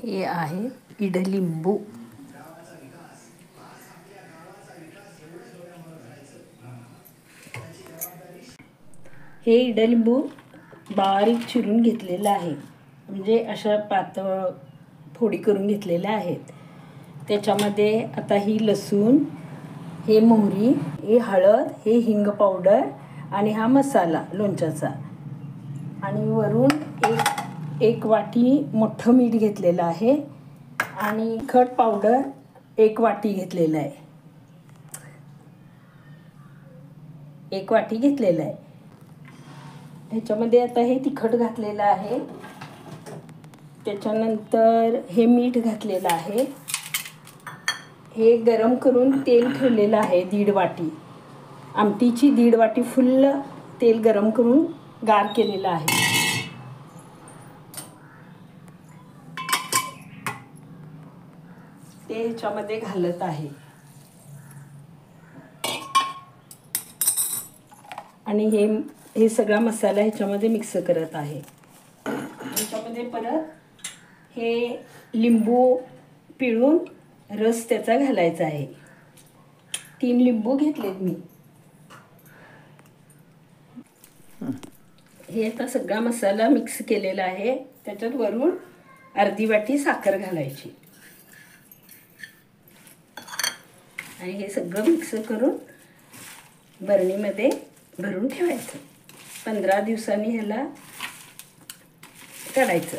हे आहे इडलिंबू. हे इडलिंबू बारीक चिरून घेतलेलं आहे, म्हणजे अशा पातळ फोडी करून घेतलेल्या आहेत. त्याच्यामध्ये आता ही लसूण, हे मोहरी, हे हळद, हे हिंग पावडर आणि हा मसाला लोणच्याचा, आणि वरून एक वाटी मोठं मीठ घेतलेलं आहे आणि तिखट पावडर 1 वाटी घेतलेलं आहे. 1 वाटी घेतलेलं आहे. ह्याच्यामध्ये आता हे तिखट घातलेलं आहे. त्याच्यानंतर हे मीठ घातलेलं आहे. हे गरम करून तेल ठेवलेलं आहे 1.5 वाटी. आमटीची 1.5 वाटी फुल्ल तेल गरम करून गार केलेलं आहे. ते ह्याच्यामध्ये घालत आहे आणि हे सगळा मसाला ह्याच्यामध्ये मिक्स करत आहे. ह्याच्यामध्ये परत हे लिंबू पिळून रस त्याचा घालायचा आहे. 3 लिंबू घेतलेत मी. हे आता सगळा मसाला मिक्स केलेला आहे. त्याच्यात वरून अर्धी वाटी साखर घालायची आणि हे सगळं मिक्स करून बरणीमध्ये भरून ठेवायचं. 15 दिवसांनी ह्याला काढायचं.